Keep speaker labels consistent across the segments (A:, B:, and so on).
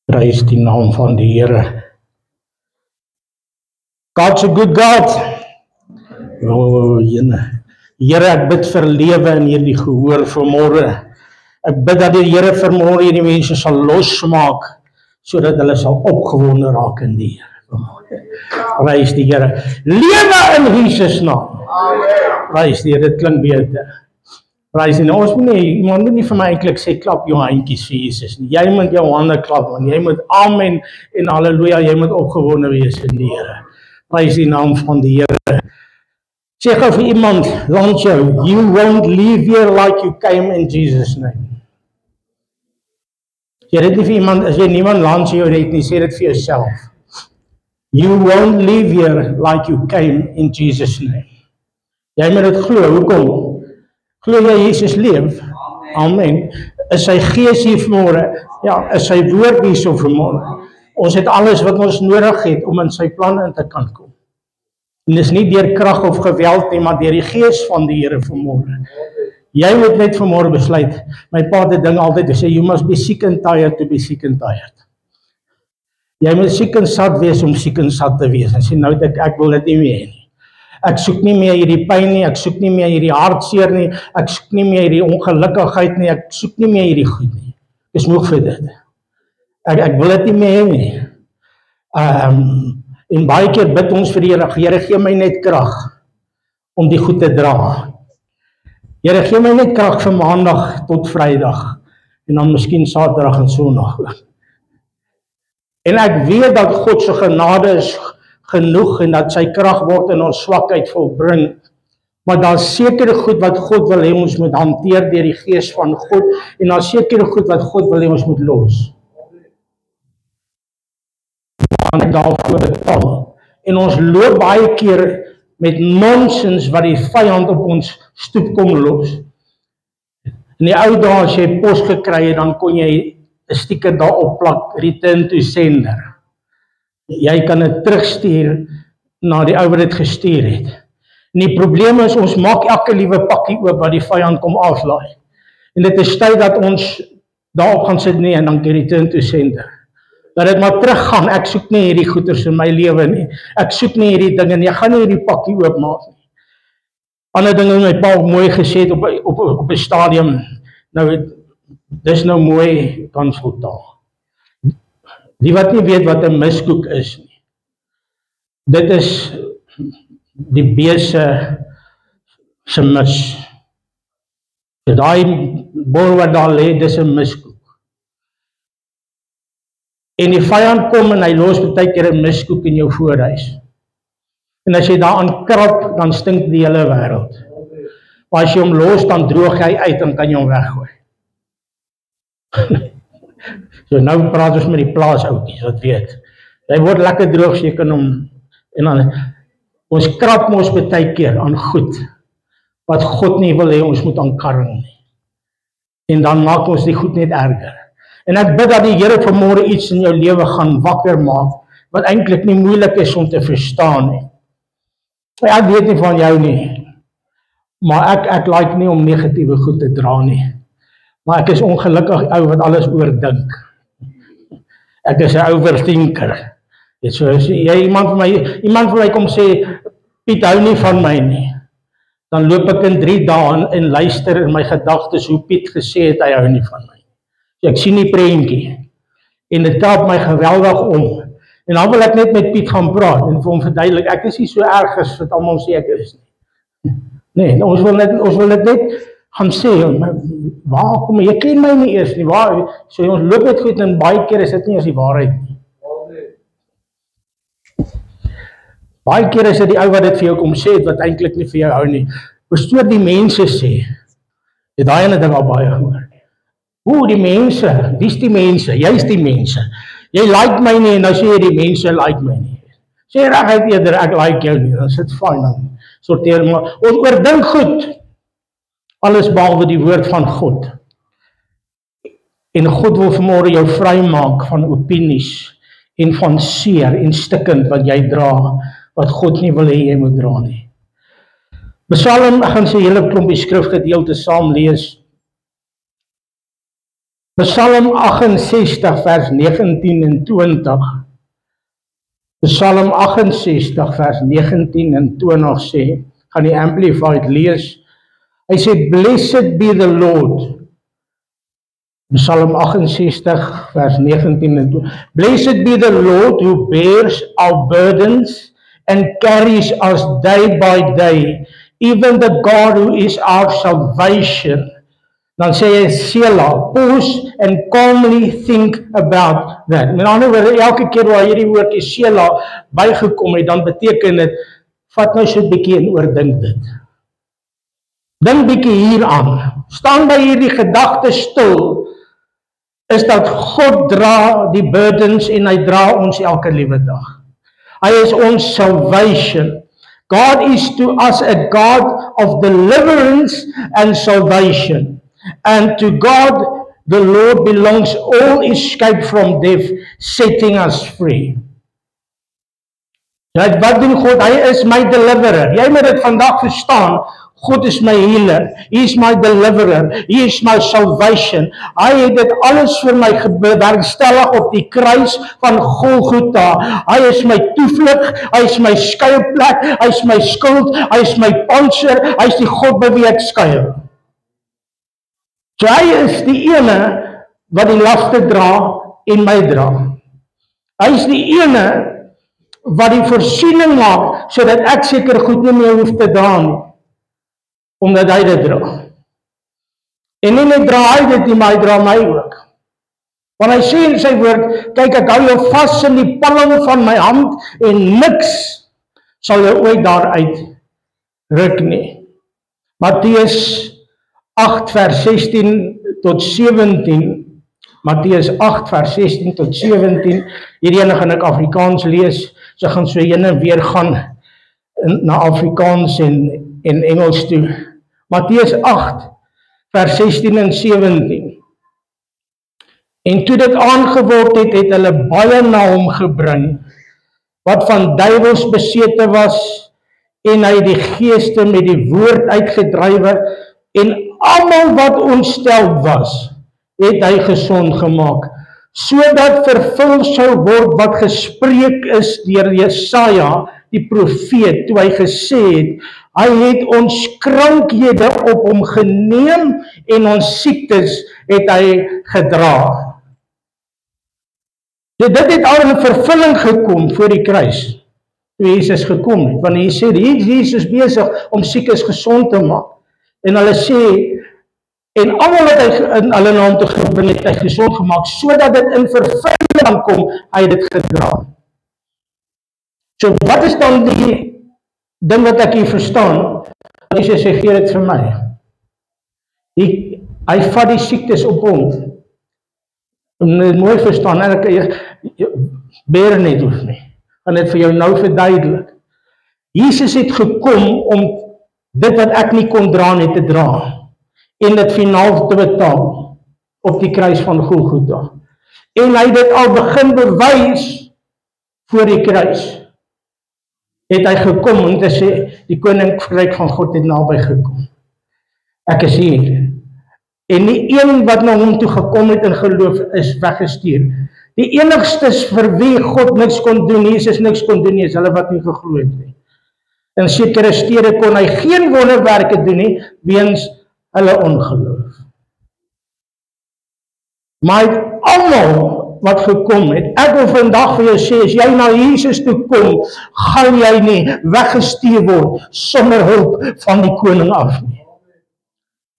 A: Prys die naam van die Here. God's a good God. O, Here, ek bid vir lewe in hierdie gehoor vanmôre. Ek bid dat die Here vanmôre hierdie mense sal losmaak, sodat hulle sal opgewonde raak in die Here. Prys die Here. Lewe in Jesus naam. Prys die Here, dit klink beter. Prys die Here. Ons moet nie, iemand moet nie vir my eintlik sê, klap jou handjies vir Jesus nie. Jy moet jou hande klap, want jy moet amen en halleluja, jy moet opgewonde wees in die Here. Prys die naam van die Here. Sê gou vir iemand, land jou, you won't leave here like you came in Jesus' name. Jy dit nie vir iemand, as jy niemand land jou het nie, sê dit vir jouself. You won't leave here like you came in Jesus' name. Jy moet dit glo, hoekom? Glo jy Jesus leef? Amen. Is sy gees hier vanmôre? Ja, is sy woord hier so vanmôre? Ons het alles wat ons nodig het om in sy plan in te kan kom. En dis nie deur krag of geweld nie, maar deur die gees van die Here vanmôre. Jy moet net vanmôre besluit. My pa het 'n ding altyd gesê, you must be sick and tired to be sick and tired. Jy moet siek en sat wees om siek en sat te wees. En sê nou dat ek wil dit nie meer nie. Ek soek nie meer hierdie pyn nie, ek soek nie meer hierdie hartseer nie, ek soek nie meer hierdie ongelukkigheid nie, ek soek nie meer hierdie goed nie. Ek is moeg vir dit. Ek wil dit nie meer nie. En baie keer bid ons vir die Here, Here gee my net krag om die goed te dra. Here gee my net krag van maandag tot Vrydag en dan miskien Saterdag en Sondag ook. En ek weet dat God se genade is genoeg en dat sy krag word in ons swakheid volbring. Maar daar's sekere goed wat God wil hê ons moet hanteer deur die gees van God en daar's sekere goed wat God wil hê ons moet los. Want daarvoor betaal. En ons loop baie keer met nonsens wat die vyand op ons stoep kom los. In die ou dae as jy pos gekry het, dan kon jy 'n stiker daarop plak, return to sender. Jy kan dit terugstuur na die ou wat dit gestuur het. En die probleem is, ons maak elke liewe pakkie oop wat die vyand kom aflaai. En dit is tyd dat ons daarop gaan sit, nee, en dan return to sender. Dat dit maar teruggaan, ek soek nie hierdie goeders in my lewe nie. Ek soek nie hierdie dinge nie, ek gaan nie hierdie pakkie oopmaak nie. Ander dinge my pa mooi gesê het op 'n stadium, nou, dis nou mooi kansvoetaal. Die wat nie weet wat 'n miskoek is nie. Dit is die beeste se mis. Daai bol wat daar lê, dis 'n miskoek. En die vyand kom en hy los baie keer 'n miskoek in jou voorhuis. En as jy daaraan krap, dan stink die hele wêreld. Maar as jy hom los, dan droog hy uit en kan jy hom weggooi. So nou praat ons met die plaasoutjies wat weet. Hy word lekker droog, so jy kan hom, en dan, ons krap ons baie keer aan goed, wat God nie wil hê ons moet aankarring nie. En dan maak ons die goed net erger. En ek bid dat die Here vanmôre iets in jou lewe gaan wakker maak, wat eintlik nie moeilik is om te verstaan nie. Ek weet nie van jou nie, maar ek like nie om negatiewe goed te dra nie. Maar ek is ongelukkig ou wat alles oordink. Ek is 'n overthinker. So as iemand vir my kom sê, Piet hou nie van my nie, dan loop ek in 3 dae en luister in my gedagtes hoe Piet gesê het hy hou nie van my. So ek sien die prentjie en dit help my geweldig om. En dan wil ek net met Piet gaan praat en vir hom verduidelik, ek is nie so erg as wat almal sê ek is nie. Nee, ons wil dit net gaan sê, waar kom jy ken my nie eers nie, waar, so ons loop net goed en baie keer is dit nie as die waarheid nie. Baie keer is dit die ou wat dit vir jou kom sê, wat eintlik nie vir jou hou nie. Pastoor, die mense sê, het daai ene ding al baie gehoor. Die mense, wie's die mense? Jy's die mense. Jy like my nie, en nou sê jy die mense like my nie. Sê reguit eerder, ek like jou nie, dan sit fyn, dan sorteer maar. Ons oordink goed, alles behalwe die woord van God. En God wil vanmôre jou vrymaak van opinies en van seer en stikkend wat jy dra, wat God nie wil hê jy moet dra nie. Psalm, ek gaan sê hele klompie skrifgedeelte saam lees. Psalm 68 vers 19 en 20. Psalm 68 vers 19 en 20 sê, gaan die Amplified lees. Hy sê, blessed be the Lord. Psalm 68 vers 19 en 20. Blessed be the Lord who bears our burdens and carries us day by day, even the God who is our salvation. Dan sê hy, Selah, pause and calmly think about that. Met ander woorde, elke keer waar hierdie woordjie Selah bygekom het, dan beteken dit, vat nou so 'n bietjie en oordink dit. Dink bietjie hieraan. Staan by hierdie gedagte stil, is dat God dra die burdens en hy dra ons elke liewe dag. Hy is ons salvation. God is to us a God of deliverance and salvation. And to God, the Lord, belongs all escape from death, setting us free. Wat doen God? Hy is my deliverer. Jy moet dit vandag verstaan. God is my healer. He is my deliverer. He is my salvation. Hy het dit alles vir my bewerkstellig op die kruis van Golgotha. Hy is my toevlug, hy is my skuilplek, hy is my skild, hy is my panser, hy is die God by wie ek skuil. So hy is die ene wat die laste dra en my dra. Hy is die ene wat die voorsiening maak, sodat ek seker goed nie meer hoef te dra nie, omdat hy dit dra. En nie net dra hy dit nie, maar hy dra my ook. Want hy sê in sy woord, kyk, ek hou jou vas in die palm van my hand, en niks sal jou ooit daaruit ruk nie. Matteus 8 vers 16 tot 17, Matteus 8 vers 16 tot 17, hierdie ene gaan ek Afrikaans lees, so gaan so ene weer gaan na Afrikaans en Engels toe. Matteus 8 vers 16 en 17. En toe dit aangeword het, het hulle baie na hom gebring, wat van duiwels besete was, en hy die geeste met die woord uitgedrywe, en almal wat ontsteld was, het hy gesond gemaak, sodat vervul sou word wat gespreek is deur Jesaja, die profeet, toe hy gesê het, hy het ons krankhede op hom geneem, en ons siektes het hy gedra. So dit het al in vervulling gekom voor die kruis, toe Jesus gekom het, want hy sê, Jesus besig om siekes gesond te maak, en hulle sê, en almal wat hy in hulle naam te gebring het, hy gesond gemaak, sodat dit in vervulling kom, hy het dit gedra. So wat is dan die ding wat ek hier verstaan? Jesus sê, gee dit vir my. Hy vat die siektes op hom. Om dit mooi verstaan, en ek beer net hoef nie. Gaan dit vir jou nou verduidelik. Jesus het gekom om dit wat ek nie kon dra nie te dra, en dit finaal te betaal op die kruis van Golgotha. En hy dit al begin bewys voor die kruis. Het hy gekom om te sê, die koninkryk van God het naby gekom. Ek is hier. En die een wat na hom toe gekom het in geloof is weggestuur. Die enigstes vir wie God niks kon doen, Jesus niks kon doen nie, is hulle wat nie geglo het nie. In sekere stede kon hy geen wonderwerke doen nie, weens hulle ongeloof. Maar almal wat gekom het, ek wil vandag vir jou sê, as jy na Jesus toe kom, gaan jy nie weggestuur word, sonder hulp van die koning af nie.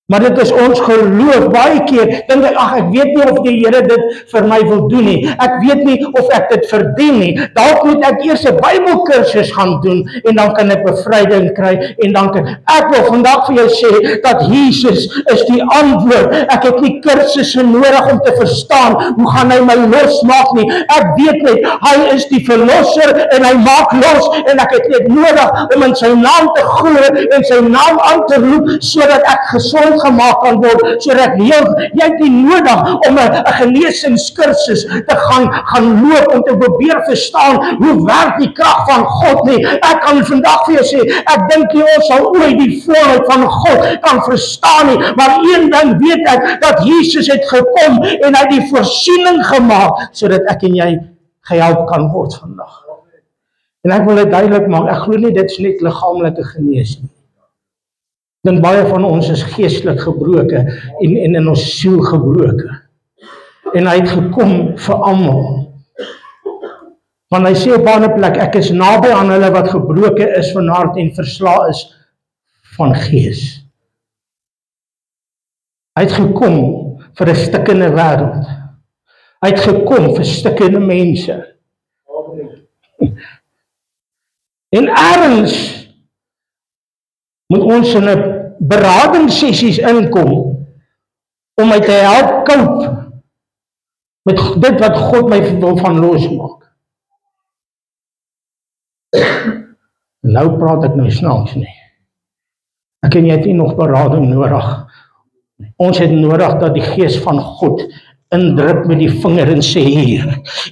A: Maar dit is ons geloof, baie keer, dink ek, ag, ek weet nie of die Here dit vir my wil doen nie, ek weet nie of ek dit verdien nie, dalk moet ek eers 'n Bybelkursus gaan doen, en dan kan ek bevryding kry, en dan kan, ek wil vandag vir jou sê, dat Jesus is die antwoord, ek het nie kursusse nodig om te verstaan, hoe gaan hy my losmaak nie, ek weet net, hy is die verlosser, en hy maak los, en ek het net nodig, om in sy naam te glo, en sy naam aan te roep, sodat ek gesond gesond gemaak kan word, sodat jy het nie nodig om 'n genesingskursus te gaan loop om te probeer verstaan hoe werk die krag van God nie. Ek kan vandag vir jou sê, ek dink nie ons sal ooit die volheid van God kan verstaan nie, maar een ding weet ek, dat Jesus het gekom en hy het die voorsiening gemaak, sodat ek en jy gehelp kan word vandag. En ek wil dit duidelik maak, ek glo nie dit is net liggaamlike genesing. Dan baie van ons is geestelik gebroke en in ons siel gebroke. En hy het gekom vir almal. Want hy sê op 'n ander plek, ek is naby aan hulle wat gebroke is van hart en verslae is van gees. Hy het gekom vir 'n stikkende wêreld. Hy het gekom vir stikkende mense. En ergens moet ons in 'n beradingssessies inkom om my te help cope met dit wat God my wil van losmaak. Nou praat ek nou snaaks nie. Ek en jy het nie nog berading nodig. Ons het nodig dat die Gees van God indruk met die vinger en sê, hier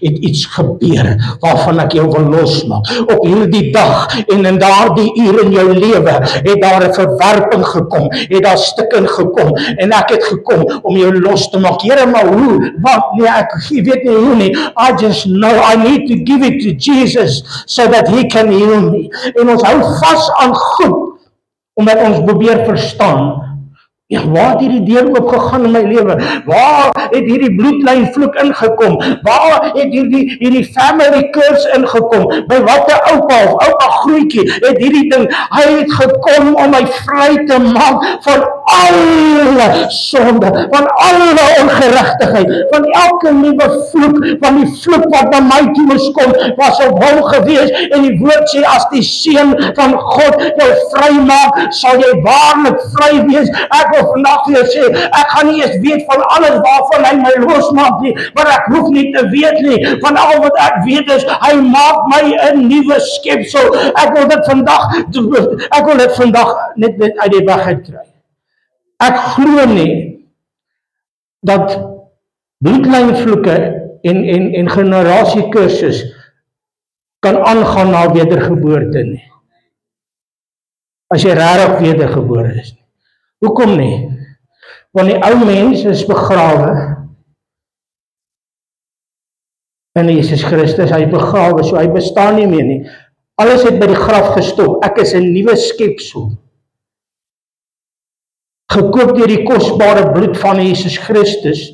A: het iets gebeur waarvan ek jou wil losmaak. Op hierdie dag en in daardie uur in jou lewe het daar 'n verwerping gekom, het daar stikking gekom en ek het gekom om jou los te maak. Here, maar hoe? Wat? Nee, ek weet nie hoe nie. I just know I need to give it to Jesus so that he can heal me. En ons hou vas aan goed omdat ons probeer verstaan. Ja, waar het hierdie deur oopgegaan in my lewe? Waar het hierdie bloedlyn vloek ingekom? Waar het hierdie family curse ingekom? By watter oupa grootjie het hierdie ding, hy het gekom om my vry te maak van alle sonde, van alle ongeregtigheid, van elke nuwe vloek, van die vloek wat na my toe moes kom, was op hom gewees, en die woord sê, as die Seun van God jou vry maak, sal jy waarlik vry wees. Ek wil vandag vir jou sê, ek gaan nie eens weet van alles waarvan hy my losmaak nie, maar ek hoef nie te weet nie, van al wat ek weet is, hy maak my 'n nuwe skepsel. Ek wil dit vandag net uit die weg uitkry. Ek glo nie dat bloedlynvloeke en generasiekursus kan aangaan na wedergeboorte nie. As jy regtig wedergebore is nie. Hoekom nie? Want die ou mens is begrawe in Jesus Christus, hy is begrawe, so hy bestaan nie meer nie. Alles het by die graf gestop. Ek is 'n nuwe skepsel. Gekoop deur die kosbare bloed van Jesus Christus,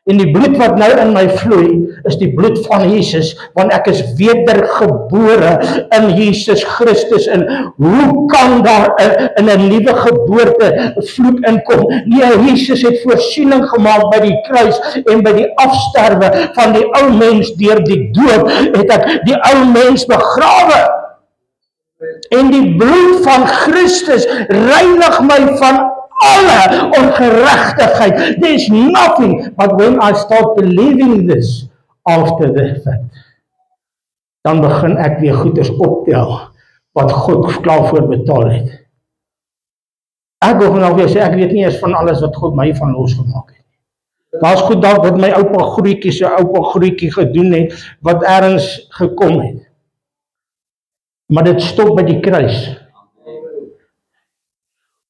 A: en die bloed wat nou in my vloei, is die bloed van Jesus, want ek is wedergebore in Jesus Christus. En hoe kan daar in 'n nuwe geboorte vloed inkom? Nee, Jesus het voorsiening gemaak by die kruis en by die afsterwe van die ou mens deur die dood, het ek die ou mens begrawe. En die bloed van Christus reinig my van alle ongerechtigheid. There is nothing, but when I start believing this after the fact, dan begin ek weer goeders optel wat God klaar voor betaal het. Ek wil vanaf weer sê, ek weet nie eens van alles wat God my van losgemaak het. Daar is goed daar wat my oupa grootjie gedoen het, wat ergens gekom het. Maar dit stop by die kruis.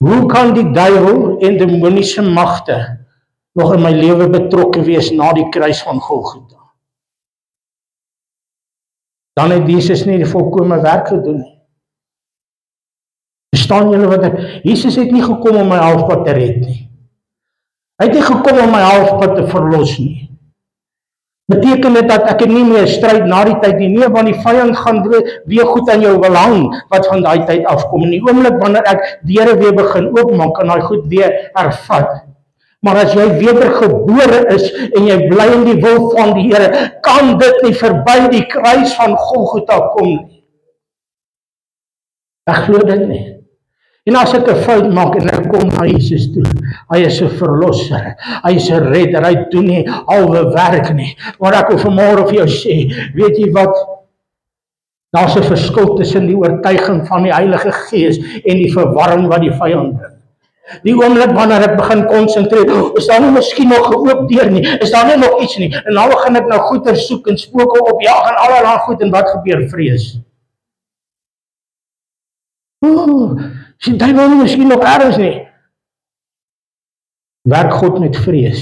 A: Hoe kan die duiwel en demoniese magte nog in my lewe betrokke wees na die kruis van Golgotha? Dan het Jesus nie die volkome werk gedoen nie. Verstaan julle wat ek? Jesus het nie gekom om my halfpad te red nie. Hy het nie gekom om my halfpad te verlos nie. Beteken dit dat ek nie meer stryd na die tyd nie? Nee, want die vyand gaan weer goed aan jou wil hang, wat van daai tyd afkom. In die oomblik wanneer ek deure weer begin oopmaak, kan daai goed weer hervat. Maar as jy wedergebore is, en jy bly in die wil van die Here, kan dit nie verby die kruis van Golgotha kom nie. Ek glo dit nie. En as ek 'n fout maak en ek kom na Jesus toe, hy is 'n verlosser, hy is 'n redder, hy doen nie halwe werk nie. Maar ek wil vanmôre vir jou sê, weet jy wat? Daar's 'n verskil tussen die oortuiging van die Heilige Gees en die verwarring wat die vyand bring. Die oomblik wanneer ek begin konsentreer, is daar nie miskien nog geoop deur nie, is daar nie nog iets nie, en nou begin ek nou goeie soek en spooke opjaag en allerlei goed, en wat gebeur? Vrees. Sien, die wil nie miskien nog ergens nie. Werk God met vrees?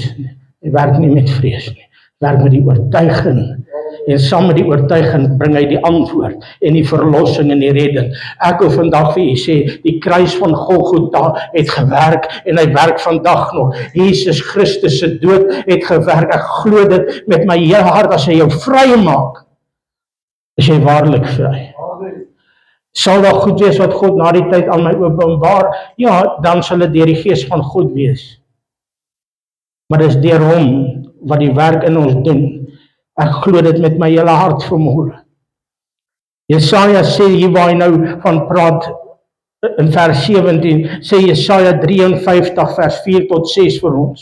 A: Hy werk nie met vrees nie. Werk met die oortuiging. En saam met die oortuiging bring hy die antwoord en die verlossing en die redding. Ek wil vandag vir u sê, die kruis van Golgotha het gewerk en hy werk vandag nog. Jesus Christus se dood het gewerk. Ek glo dit met my hele hart. As hy jou vry maak, is jy waarlik vry. Sal daar goed wees wat God na die tyd aan my openbaar? Ja, dan sal dit deur die Gees van God wees. Maar dis deur hom wat die werk in ons doen. Ek glo dit met my hele hart vanmôre. Jesaja sê hier waar hy nou van praat in vers 17, sê Jesaja 53 vers 4 tot 6 vir ons.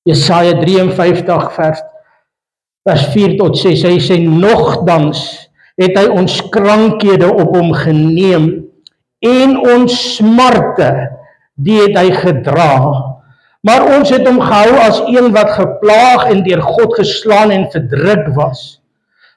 A: Jesaja 53 vers 4 tot 6, hy sê, nogtans het hy ons krankhede op hom geneem en ons smarte, die het hy gedra. Maar ons het hom gehou as een wat geplaag en deur God geslaan en verdruk was.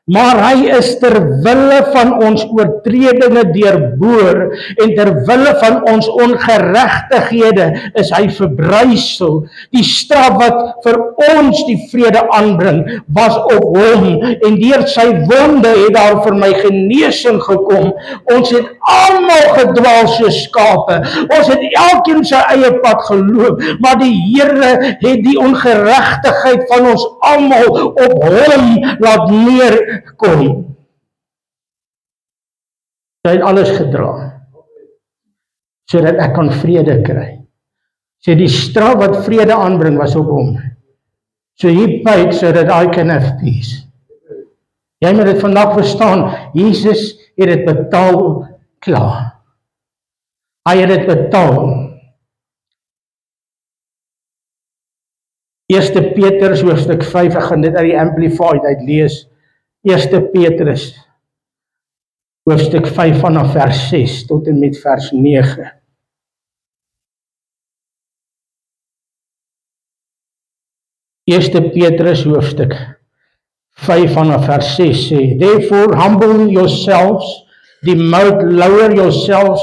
A: Maar hy is ter wille van ons oortredinge deurboor en ter wille van ons ongeregtighede is hy verbrysel. Die straf wat vir ons die vrede aanbring was op hom en deur sy wonde het daar vir my genesing gekom. Ons het almal gedwaal soos skape. Ons het elkeen sy eie pad geloop, maar die Here het die ongeregtigheid van ons almal op hom laat neerkom. Hy het alles gedra, sodat ek kan vrede kry. So die straf wat vrede aanbring was op hom. So he paid so that I can have peace. Jy moet dit vandag verstaan, Jesus het dit betaal klaar. Hy het dit betaal. 1 Petrus hoofstuk 5, ek gaan dit uit die Amplified uitlees. 1 Petrus hoofstuk 5 vanaf vers 6 tot en met vers 9. Eerste Petrus hoofstuk 5 vanaf vers 6 sê, therefore humble yourselves, lower yourselves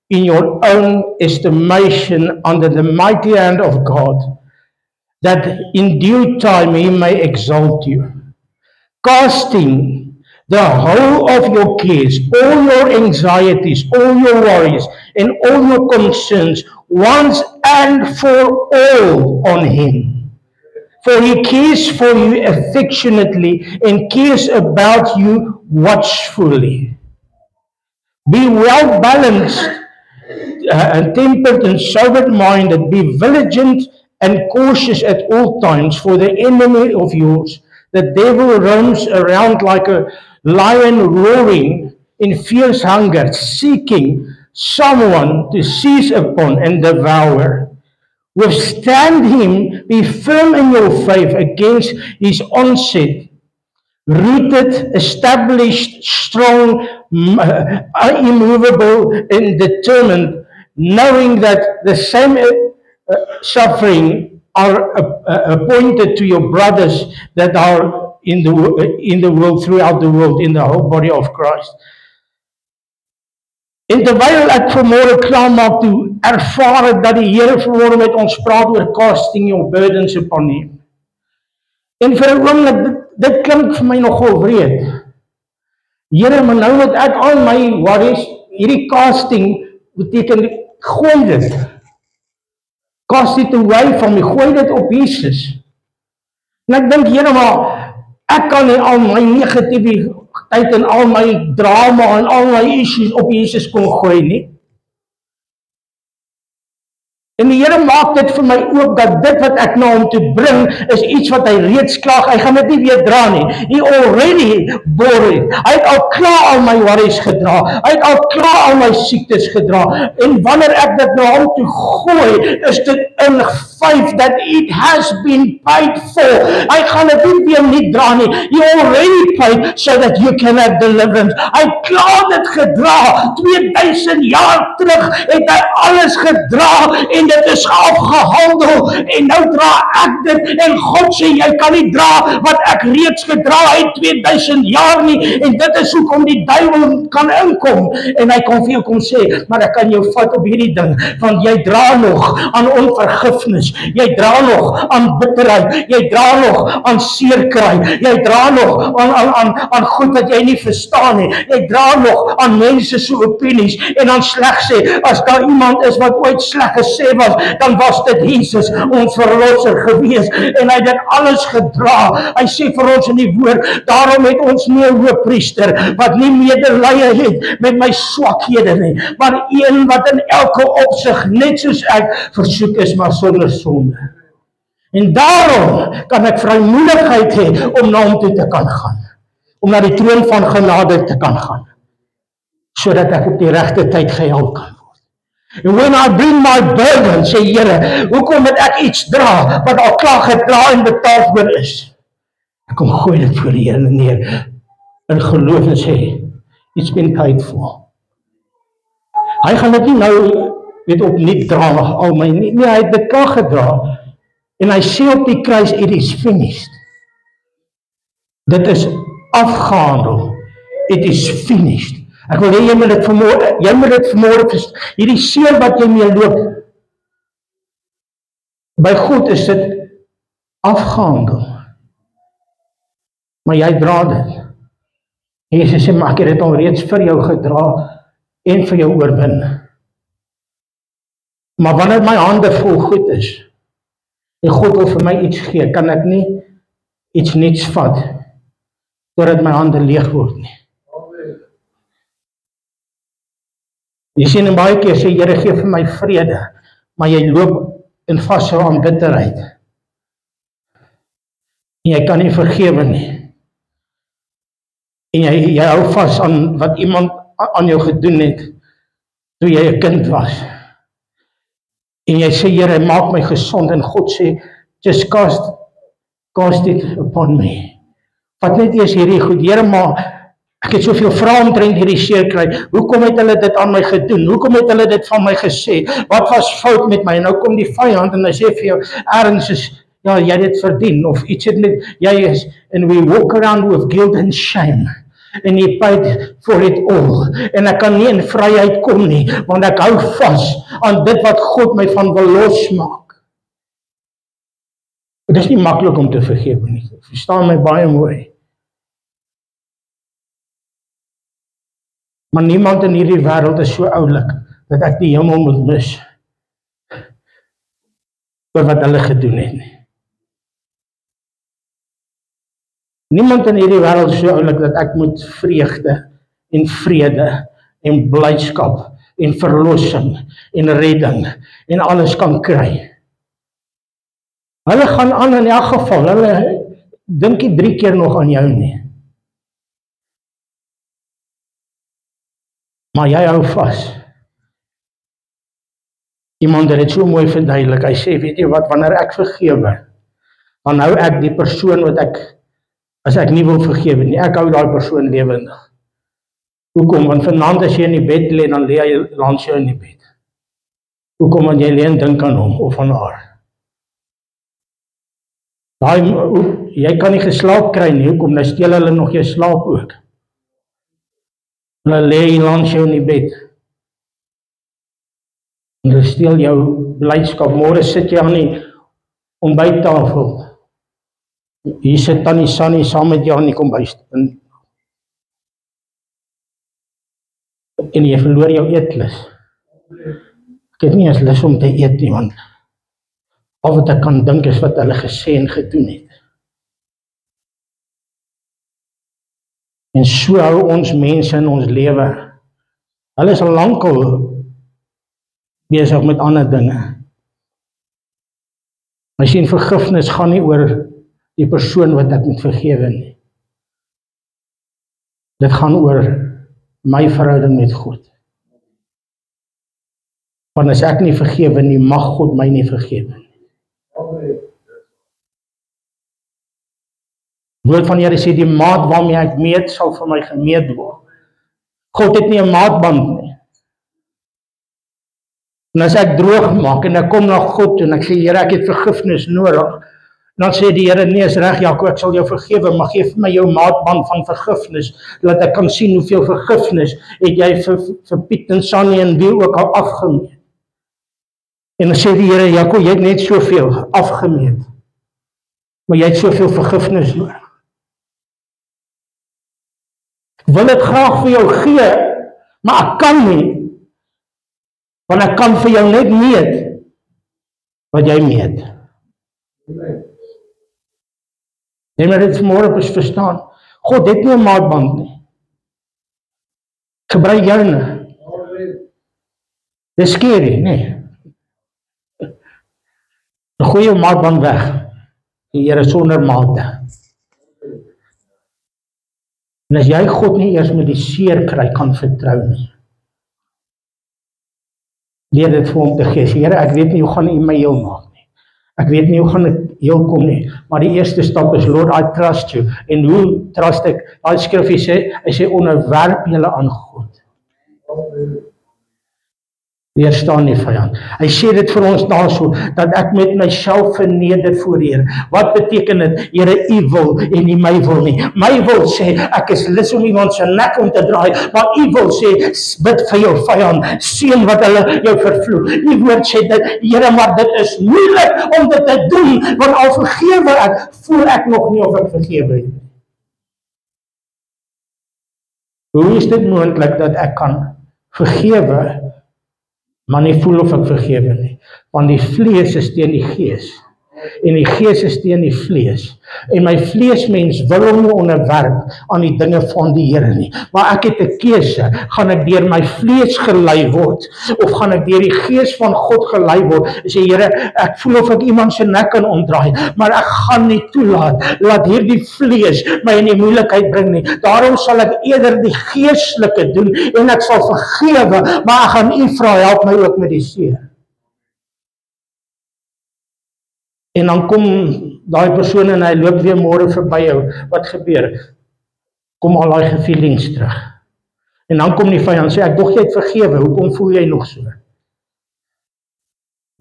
A: in your own estimation under the mighty hand of God, that in due time he may exalt you, casting the whole of your cares, all your anxieties, all your worries, and all your concerns, once and for all on him. For he cares for you affectionately and cares about you watchfully. Be well balanced and tempered and sober-minded. Be vigilant and cautious at all times, for the enemy of yours, the devil, roams around like a lion roaring in fierce hunger, seeking someone to seize upon and devour. Withstand him, be firm in your faith against his onset, rooted, established, strong, immovable, and determined, knowing that the same suffering are appointed to your brothers that are in the world, throughout the world, in the whole body of Christ. En terwyl ek vanmôre klaar maak toe, ervaar ek dat die Here vanmôre met ons praat oor casting your burdens upon him. En vir 'n oomblik, dit klink vir my nogal wreed. Here, maar nou moet ek al my worries, hierdie casting beteken, gooi dit. Cast it away from me, gooi dit op Jesus. En ek dink, Here, maar ek kan nie al my negatiewiteit en al my drama en al my issues op Jesus kon gooi nie. En die Here maak dit vir my oop, dat dit wat ek na hom toe bring, is iets wat hy reeds klaar, hy gaan dit nie weer dra nie. He already bore it. Hy het al klaar al my worries gedra. Hy het al klaar al my siektes gedra. En wanneer ek dit na hom toe gooi, is dit in faith that it has been paid for. Hy gaan dit nie weer nie dra nie. You already paid so that you can have deliverance. Hy klaar dit gedra. 2000 jaar terug het hy alles gedra en dit is afgehandel en nou dra ek dit en God sê jy kan nie dra wat ek reeds gedra het 2000 jaar nie en dit is hoekom die duiwel kan inkom en hy kan vir jou kom sê, maar ek kan jou vat op hierdie ding, want jy dra nog aan onvergifnis, jy dra nog aan bitterheid, jy dra nog aan seerkry, jy dra nog aan goed wat jy nie verstaan nie, jy dra nog aan mense se opinies en dan sleg sê, as daar iemand is wat ooit sleg gesê was, dan was dit Jesus, ons verlosser gewees en hy het dit alles gedra. Hy sê vir ons in die woord, daarom het ons nie 'n hoëpriester wat nie medelee het met my swakhede nie, maar een wat in elke opsig net soos ek versoek is, maar sonder sonde. En daarom kan ek vrymoedigheid hê om na hom toe te kan gaan, om na die troon van genade te kan gaan, sodat ek op die regte tyd gehelp kan word. And when I bring my burden, sê Here, hoekom moet ek iets dra wat al klaar gedra en betaal voor is? Ek kom gooi dit voor die Here neer in geloof en sê, it's been paid for. Hy gaan dit nie nou weet opnuut dra al my nie, hy het dit klaar gedra en hy sê op die kruis, it is finished. Dit is afgehandel. It is finished. Ek wil hê jy moet dit vanmôre verstaan. Hierdie seer wat jy mee loop, by God is dit afgehandel. Maar jy dra dit. Jesus sê, maar ek het dit al reeds vir jou gedra en vir jou oorwin. Maar wanneer my hande vol goed is, en God wil vir my iets gee, kan ek nie iets niets vat, totdat my hande leeg word nie. Jy sien en baie keer sê, Here gee vir my vrede, maar jy loop in vashou aan bitterheid. En jy kan nie vergewe nie. En jy hou vas aan wat iemand aan jou gedoen het, toe jy 'n kind was. En jy sê, Here, maak my gesond, en God sê, just cast it upon me. Vat net eers hierdie goed, Here, maar ek het soveel vrae omtrent hierdie seer kry. Hoekom het hulle dit aan my gedoen? Hoekom het hulle dit van my gesê? Wat was fout met my? En nou kom die vyand en hy sê vir jou, ergens is, ja, jy het dit verdien, of iets het net, jy is, and we walk around with guilt and shame. En jy paid for it all. En ek kan nie in vryheid kom nie, want ek hou vas aan dit wat God my van wil losmaak. Dit is nie maklik om te vergewe nie. Verstaan my baie mooi. Maar niemand in hierdie wêreld is so oulik dat ek die hemel moet mis oor wat hulle gedoen het nie. Niemand in hierdie wêreld is so oulik dat ek moet vreugde en vrede en blydskap en verlossing en redding en alles kan kry. Hulle gaan aan in elk geval, hulle dink nie 3 keer nog aan jou nie. Maar jy hou vas. Iemand het dit so mooi verduidelik, hy sê, weet jy wat, wanneer ek vergewe, dan hou ek die persoon wat ek, as ek nie wil vergewe nie, ek hou daai persoon lewendig. Hoekom? Want vanaand as jy in die bed lê, dan lê jy langs jou in die bed. Hoekom? Want jy lê en dink aan hom of aan haar. Jy kan nie geslaap kry nie, hoekom? Nou steel hulle nog jou slaap ook. Hulle lê hier langs jou in die bed. En hulle steel jou blydskap. Môre sit jy aan die ontbyttafel. Hier sit Tannie Sannie saam met jou aan die kombuis. En jy verloor jou eetlus. Ek het nie eens lus om te eet nie, want al wat ek kan dink is wat hulle gesê en gedoen het. En so hou ons mense in ons lewe. Hulle is al lankal besig met ander dinge. My sien vergifnis gaan nie oor die persoon wat ek moet vergewe nie. Dit gaan oor my verhouding met God. Want as ek nie vergewe nie, mag God my nie vergewe nie. woord van die Here sê, die maat waarmee ek meet, sal vir my gemeet word. God het nie 'n maatband nie. En as ek droog maak, en ek kom na God toe, en ek sê, Here, ek het vergifnis nodig, dan sê die Here, nee, is reg, Jaco, ek sal jou vergewe, maar geef my jou maatband van vergifnis, dat ek kan sien hoeveel vergifnis het jy vir Piet en Sannie en wie ook al afgemeet. En dan sê die Here, Jaco, jy het net soveel afgemeet, maar jy het soveel vergifnis nodig. Ek wil dit graag vir jou gee, maar ek kan nie, want ek kan vir jou net meet wat jy meet. Nee, maar dit vanmôre is verstaan. God het nie 'n maatband nie. Gebruik joune. Dis skerie, nee. Dan gooi jou maatband weg. Die Here sonder mate. En as jy God nie eers met die seer kry kan vertrou nie, leer dit vir hom te gee. Here, ek weet nie hoe gaan U my heel maak nie. Ek weet nie hoe gaan dit heel kom nie. Maar die eerste stap is, Lord, I trust you. En hoe trust ek? Daai skrifgie sê, hy sê, onderwerp julle aan God. Weerstaan nie vyand. Hy sê dit vir ons daarso, dat ek met myself verneder voor die Here. Wat beteken dit? Here, U wil en nie my wil nie. My wil sê, ek is lus om iemand se nek om te draai, maar U wil sê, bid vir jou vyand, seën wat hulle jou vervloek. U woord sê dit, Here, maar dit is moeilik om dit te doen, want al vergewe ek, voel ek nog nie of ek vergewe het. Hoe is dit moontlik dat ek kan vergewe, maar nie voel of ek vergewe nie? Want die vlees is teen die gees, en die gees is teen die vlees. En my vleesmens wil hom nie onderwerp aan die dinge van die Here nie. Maar ek het 'n keuse, gaan ek deur my vlees gelei word, of gaan ek deur die gees van God gelei word? Ek sê, Here, ek voel of ek iemand se nek kan omdraai, maar ek gaan nie toelaat, laat hierdie vlees my in die moeilikheid bring nie. Daarom sal ek eerder die geestelike doen, en ek sal vergewe, maar ek gaan U vra, help my ook met die seer. En dan kom daai persoon en hy loop weer môre verby jou. Wat gebeur? Kom al daai feelings terug. En dan kom die vyand sê, ek dog jy het vergewe, hoekom voel jy nog so?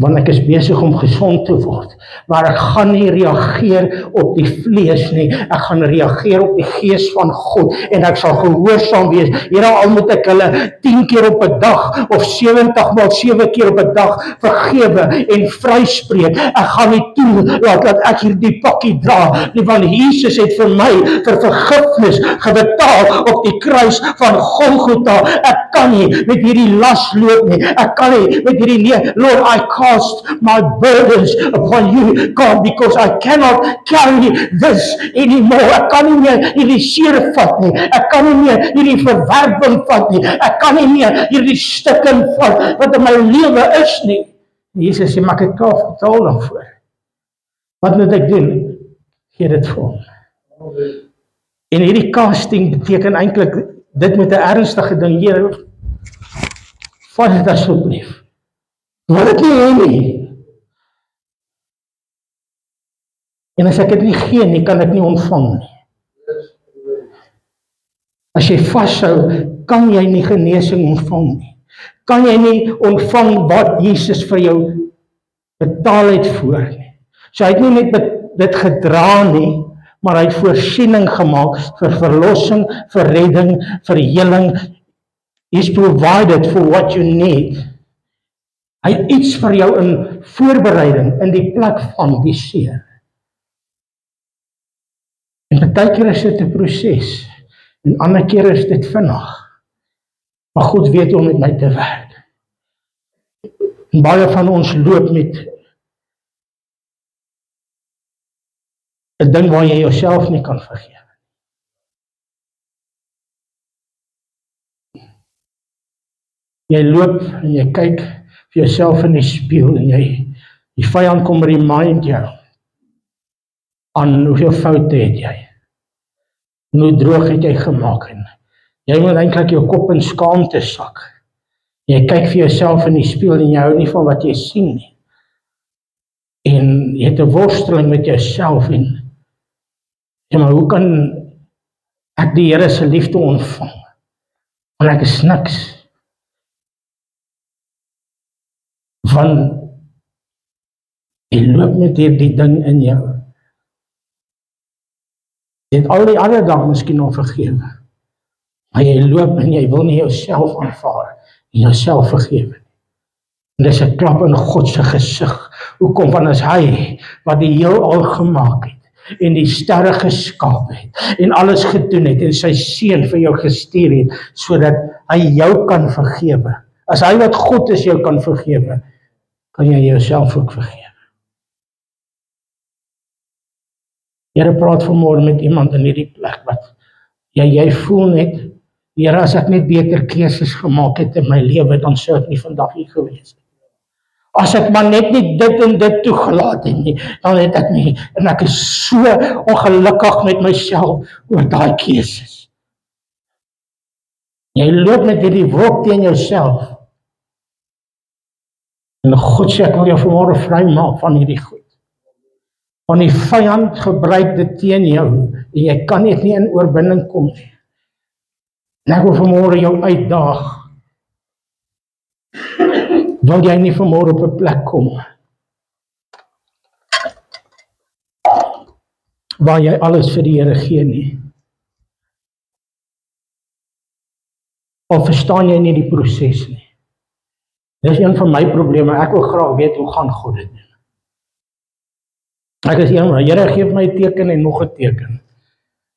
A: Want ek is besig om gesond te word, maar ek gaan nie reageer op die vlees nie, ek gaan reageer op die gees van God, en ek sal gehoorsaam wees. Here, al moet ek hulle 10 keer op 'n dag, of 70 maal 7 keer op 'n dag vergewe en vryspreek, ek gaan nie toelaat dat ek hierdie pakkie dra nie, want Jesus het vir my vir vergifnis gebetaal op die kruis van Golgotha. Ek kan nie met hierdie las loop nie, ek kan nie met hierdie Lord, I cast my burdens upon you, God, because I cannot carry this anymore. Ek kan nie meer hierdie seer vat nie, ek kan nie meer hierdie verwerping vat nie, ek kan nie meer hierdie stukken vat wat in my lewe is nie. Jesus sê, maak ek taal daarvoor. Wat moet ek doen? Gee dit vir hom. En hierdie casting beteken eintlik, dit moet 'n ernstige ding, Here, vat dit asseblief. Wil dit nie hê nie. En as ek dit nie gee nie, kan ek nie ontvang nie. As jy vashou, kan jy nie genesing ontvang nie. Kan jy nie ontvang wat Jesus vir jou betaal het voor nie. So hy het nie net dit gedra nie, maar hy het voorsiening gemaak vir verlossing, vir redding, vir heling. He's provided for what you need. Hy het iets vir jou in voorbereiding in die plek van die seer. En baie keer is dit 'n proses, en ander keer is dit vinnig. Maar God weet hoe om met my te werk. En baie van ons loop met 'n ding waar jy jouself nie kan vergewe. Jy loop en jy kyk vir jouself in die spieël en die vyand kom remind jou aan hoeveel foute het jy. En hoe droog het jy gemaak en jy moet eintlik jou kop in skaamte sak. Jy kyk vir jouself in die spieël en jy hou nie van wat jy sien nie. En jy het 'n worsteling met jouself en Ja, maar hoe kan ek die Here se liefde ontvang? Want ek is niks. Want jy loop met hierdie ding in jou. Jy het al die ander dag miskien al vergewe. Maar jy loop en jy wil nie jouself aanvaar en jouself vergewe. En dis 'n klap in God se gesig. Hoekom? Want as hy wat die heelal gemaak het en die sterre geskaap het en alles gedoen het en sy seun vir jou gestuur het sodat hy jou kan vergewe. As hy wat God is jou kan vergewe, kan jy jouself ook vergewe. Here praat vanmôre met iemand in hierdie plek wat jy voel net, Here, as ek net beter keuses gemaak het in my lewe, dan sou ek nie vandag hier gewees het. As ek maar net nie dit en dit toegelaat het nie, dan het ek nie, en ek is so ongelukkig met myself oor daai keuses. Jy loop met hierdie wolk teen jouself. En God sê, ek wil jou vanmôre vrymaak van hierdie goed. Want die vyand gebruik dit teen jou, en jy kan net nie in oorwinning kom nie. En ek wil vanmôre jou uitdaag. Wil jy nie vanmôre op 'n plek kom waar jy alles vir die Here gee nie? Of verstaan jy nie die proses nie? Dis een van my probleme. Ek wil graag weet hoe gaan God dit doen. Ek is eenmal, Here gee my 'n teken en nog 'n teken.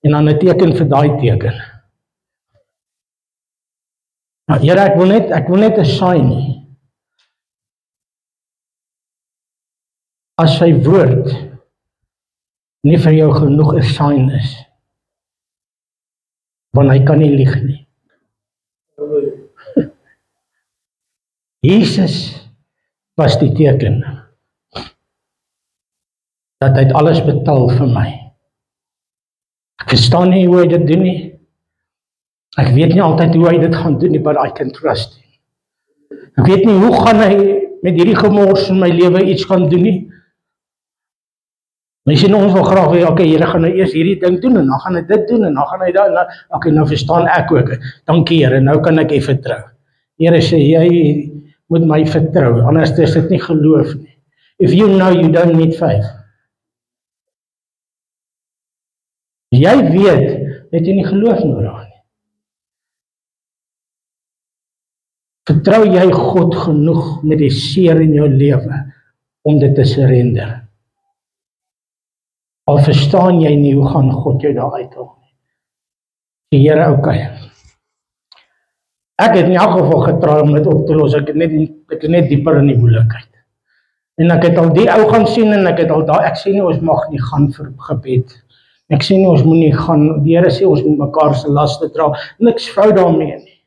A: En dan 'n teken vir daai teken. Nou, Here, ek wil net 'n sign nie. As sy woord nie vir jou genoeg 'n sign is, want hy kan nie lieg nie. Jesus was die teken dat hy het alles betaal vir my. Ek verstaan nie hoe hy dit doen nie. Ek weet nie altyd hoe hy dit gaan doen nie, but I can trust him. Ek weet nie hoe gaan hy met hierdie gemors in my lewe iets gaan doen nie. Mense sê ons wil graag weet, okay, Here gaan nou eers hierdie ding doen en dan gaan hy dit doen en dan gaan hy daar, okay, nou verstaan ek ook. Dankie Here, nou kan ek vertrou. Here sê jy moet my vertrou, anders is dit nie geloof nie. If you know, you don't need faith. Jy weet, het jy nie geloof nodig nie. Vertrou jy God genoeg met die seer in jou lewe om dit te surrender? Al verstaan jy nie hoe gaan God jou daar uithaal nie. Die Here, okay. Ek het in elk geval getraai om dit op te los. Ek het net dieper in die moeilikheid. En ek het al die ou gaan sien en ek het al daar, ek sê nie ons mag nie gaan vir gebed. Ek sê nie ons moet nie gaan, die Here sê ons moet mekaar se laste dra. Niks fout daarmee nie.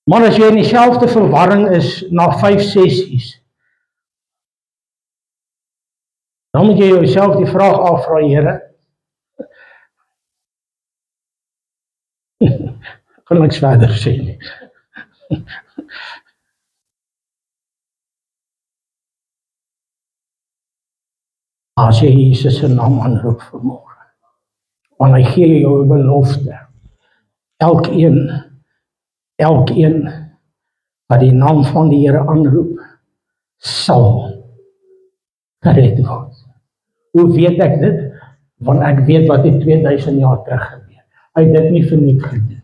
A: Maar as jy in dieselfde verwarring is na 5 sessies, dan moet jy jouself die vraag afvra, Here. Ek kan niks verder sê nie. As jy Jesus se naam aanroep vanmôre, want hy gee jou 'n belofte. Elkeen wat die naam van die Here aanroep, sal gered word. Hoe weet ek dit? Want ek weet wat het 2000 jaar terug gebeur. Hy het dit nie verniet gedoen nie.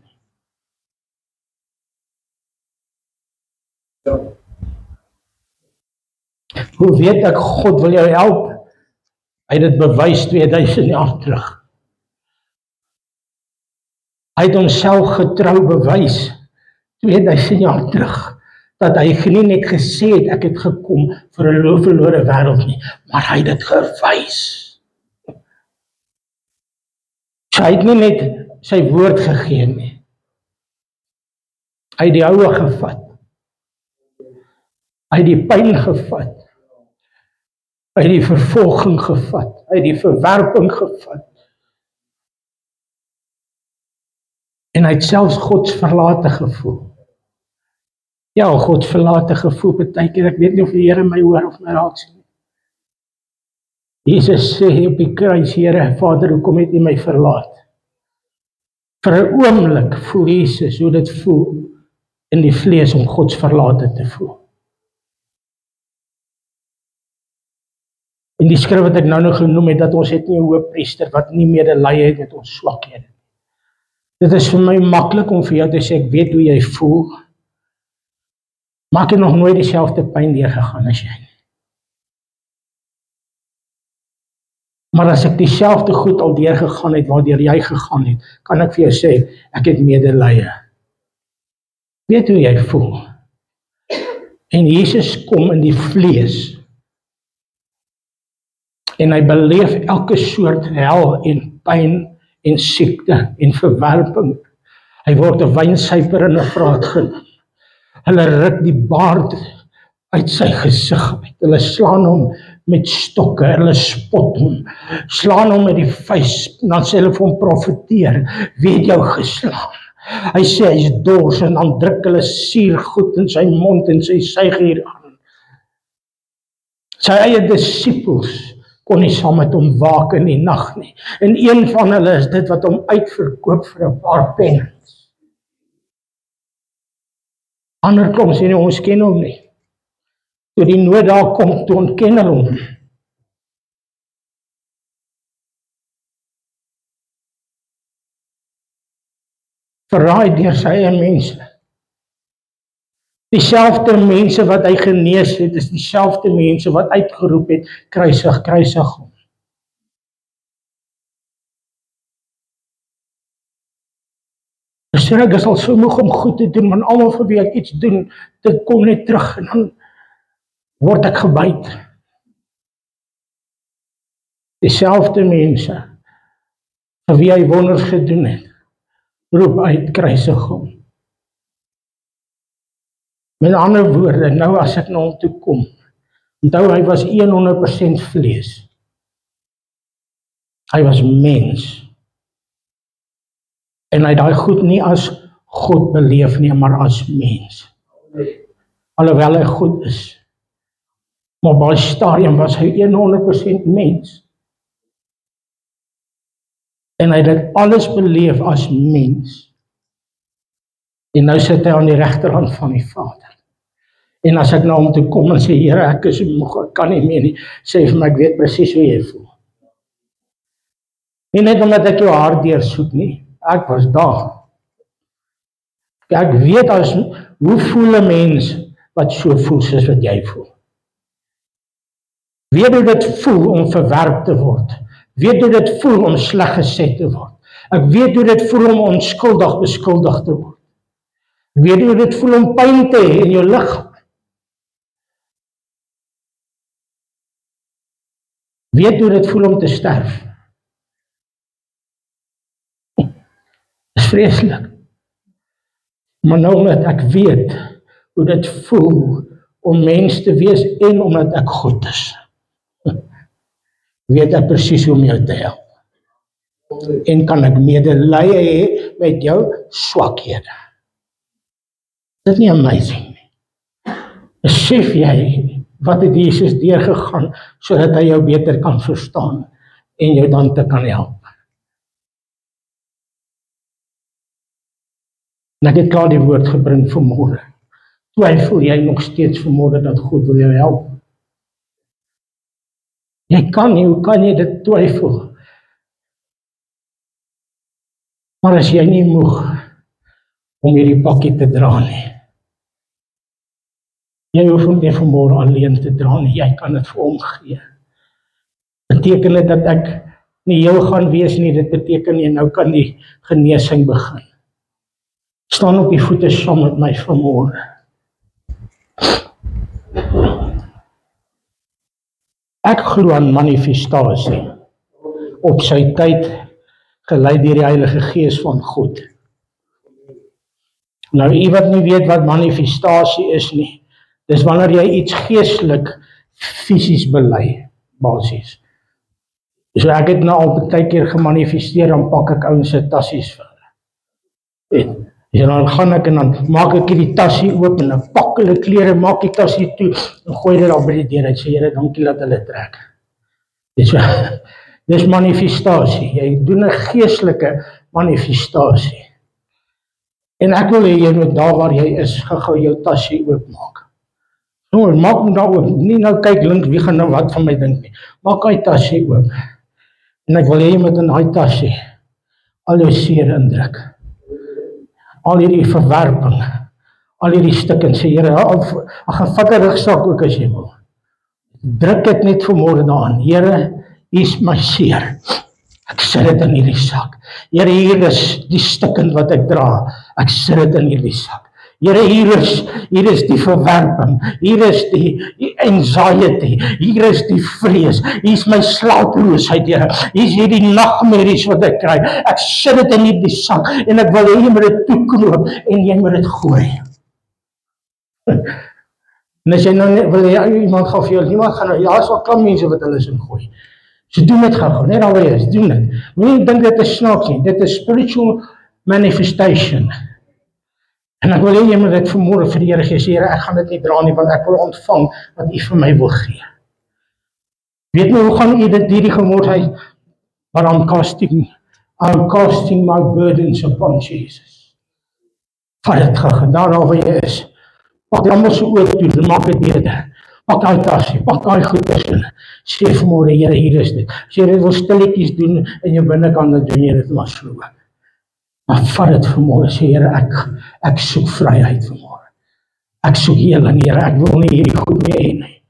A: Hoe weet ek God wil jou help? Hy het dit bewys 2000 jaar terug. Hy het homself getrou bewys 2000 jaar terug. Dat hy nie net gesê het, ek het gekom vir 'n verlore wêreld nie, maar hy het dit gewys. So hy het nie net sy woord gegee nie. Hy het die houe gevat. Hy het die pyn gevat. Hy het die vervolging gevat. Hy het die verwerping gevat. En hy het selfs God verlate gevoel. Ja, God verlate gevoel, partykeer, ek weet nie of die Here my hoor of my raak sien. Jesus sê op die kruis, Here, Vader, hoekom het U my verlaat? Vir 'n oomblik voel Jesus hoe dit voel in die vlees om Gods verlate te voel. In die skrif wat ek nou genoem het, dat ons het nie 'n hoëpriester wat nie medelee het met ons swakhede. Dit is vir my maklik om vir jou te sê, ek weet hoe jy voel, maar ek het nog nooit dieselfde pyn deurgegaan as jy nie. Maar as ek dieselfde goed al deurgegaan het, waardeur jy gegaan het, kan ek vir jou sê, ek het medelee. Weet hoe jy voel. En Jesus kom in die vlees, en hy beleef elke soort hel en pyn en siekte en verwerping. Hy word 'n wynsuiper en 'n vraatgin. Hulle ruk die baard uit sy gesig uit. Hulle slaan hom met stokke, hulle spot hom, slaan hom met die vuis, dan sê hulle vir hom profeteer, wie het jou geslaan? Hy sê hy is dors en dan druk hulle suurgoed in sy mond en sy suig hier aan. Sy eie disippels kon nie saam met hom waak in die nag nie. En een van hulle is dit wat hom uitverkoop vir 'n paar pennings. Ander kom sê nie, ons ken hom nie. Toe die nood daar kom, toe ontken hulle hom. Verraai deur sy eie mense. Dieselfde mense wat hy genees het, is dieselfde mense wat uitgeroep het, kruisig, kruisig hom. Ek is al so moeg om goed te doen, want almal vir wie ek iets doen, dit kom net terug en dan word ek gebyt. Dieselfde mense vir wie hy wonders gedoen het, roep uit, kruisig hom. Met ander woorde, nou as ek na hom toe kom, onthou hy was 100% vlees. Hy was mens. En hy het daai goed nie as God beleef nie, maar as mens. Alhoewel hy goed is. Maar by die stadium was hy 100% mens. En hy het dit alles beleef as mens. En nou sit hy aan die regterhand van die Vader. En as ek na hom toe kom en sê, Here, ek is moeg, ek kan nie meer nie, sê vir my, ek weet presies hoe jy voel. Nie net omdat ek jou hart deursoek nie, ek was daar. Ek weet hoe voel 'n mens wat so voel soos wat jy voel. Weet hoe dit voel om verwerp te word. Weet hoe dit voel om sleg gesê te word. Ek weet hoe dit voel om onskuldig beskuldig te word. Ek weet hoe dit voel om pyn te hê in jou liggaam. Weet hoe dit voel om te sterf. Dis vreeslik. Maar nou omdat ek weet hoe dit voel om mens te wees en omdat ek God is, weet ek presies hoe om jou te help. En kan ek medelee hê met jou swakhede. Dit is nie amazing nie. Besef jy wat het Jesus deurgegaan sodat hy jou beter kan verstaan en jou dan te kan help. En ek het klaar die woord gebring vanmôre. Twyfel jy nog steeds vanmôre dat God wil jou help? Jy kan nie, hoe kan jy dit twyfel? Maar as jy nie moeg om hierdie pakkie te dra nie, jy hoef hom nie vanmôre alleen te dra nie, jy kan dit vir hom gee. Beteken dit dat ek nie heel gaan wees nie, dit beteken jy nou kan die genesing begin. Staan op die voete saam met my vanmôre. Ek glo aan manifestasie. Op sy tyd gelei deur die Heilige Gees van God. Nou, u wat nie weet wat manifestasie is nie, dis wanneer jy iets geestelik, fisies bely, basies. So ek het nou al baie keer gemanifesteer, dan pak ek ouens se tassies vir hulle. En dan gaan ek en dan maak ek die tassie oop en dan pak hulle klere, maak die tassie toe en gooi dit al by die deur uit, sê Here, dankie dat hulle trek. Dis manifestasie. Jy doen 'n geestelike manifestasie. En ek wil hê jy moet daar waar jy is, gou-gou jou tasie oopmaak. Maak hom daar oop. Nie nou kyk links, wie gaan nou wat van my dink nie. Maak hy tasie oop. En ek wil hê jy moet in daai tasie al jou seer indruk. Al hierdie verwerping, al hierdie stukke, sê Here, ek gaan vat 'n rugsak ook as jy wil. Druk dit net vanmôre daarin. Here, hier is my seer. Ek sit dit in hierdie sak. Here, hier is die stukken wat ek dra. Ek sit dit in hierdie sak. Here, hier is die verwerping. Hier is die anxiety. Hier is die vrees. Hier is my slaaploosheid, Here. Hier is hierdie nagmerries wat ek kry. Ek sit dit in hierdie sak en ek wil hê jy moet dit toeknoop en jy moet dit gooi. En as jy nou net wil hê iemand gaan vir jou, niemand gaan nou, ja, is al klomp mense wat hulle sin gooi. So doen dit gou, net al waar jy is, doen dit. Moenie dink dit is snaaks nie, dit is spiritual manifestation. En ek wil hê jy moet dit vanmôre vir die Here gee, sê Here, ek gaan dit nie dra nie, want ek wil ontvang wat U vir my wil gee. Weet nou, hoe gaan U dit hierdie gemoedheid, but I'm casting my burdens upon Jesus. Vat dit gou, daar waar jy is. Pak die almal se oor toe, maak dit beter. Pak daai tasie, pak daai goeders in. Sê vanmôre, Here, hier is dit. As jy dit wil stilletjies doen in jou binnekant, dan doen jy dit maar so. Maar vat dit vanmôre, sê Here, ek soek vryheid vanmôre. Ek soek heling, Here, ek wil nie hierdie goed meer hê nie.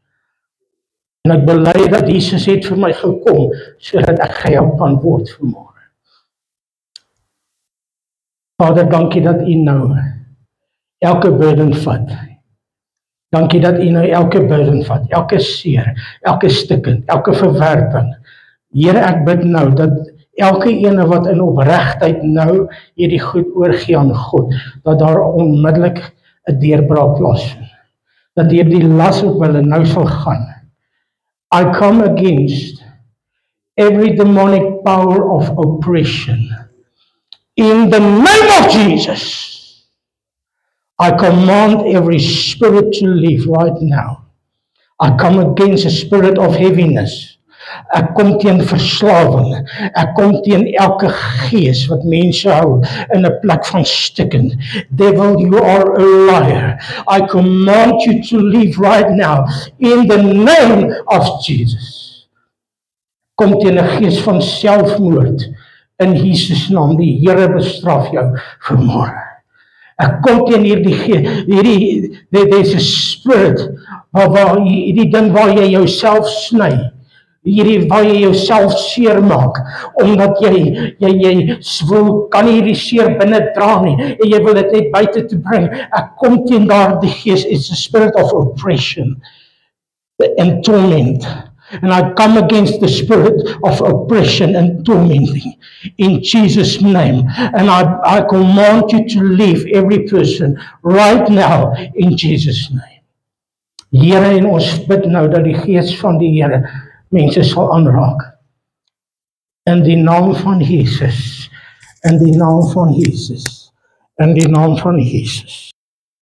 A: En ek bely dat Jesus het vir my gekom, sodat ek gehelp kan word vanmôre. Vader, dankie dat U nou elke burden vat. Dankie dat U nou elke burden vat, elke seer, elke stikken, elke verwerping. Here, ek bid nou dat elke ene wat in opregtheid nou hierdie goed oorgee aan God, dat daar onmiddellik 'n deurbraak plaasvind. Dat hierdie las op hulle nou sal gaan. I come against every demonic power of oppression. In the name of Jesus. I command every spirit to leave right now. I come against a spirit of heaviness. Ek kom teen verslawing. Ek kom teen elke gees wat mense hou in 'n plek van stikken. Devil, you are a liar. I command you to leave right now in the name of Jesus. Kom teen 'n gees van selfmoord in Jesus naam. Die Here bestraf jou vanmôre. Ek kom teen hierdie spirit, hierdie ding waar jy jouself sny, hierdie waar jy jouself seer maak, omdat jy kan nie hierdie seer binne dra nie, en jy wil dit net buite te bring. Ek kom teen daardie gees, it's a spirit of oppression and torment. And I come against the spirit of oppression and tormenting in Jesus' name. And I command you to leave every person right now in Jesus' name. Here, en ons bid nou dat die gees van die Here mense sal aanraak. In die naam van Jesus. In die naam van Jesus. In die naam van Jesus.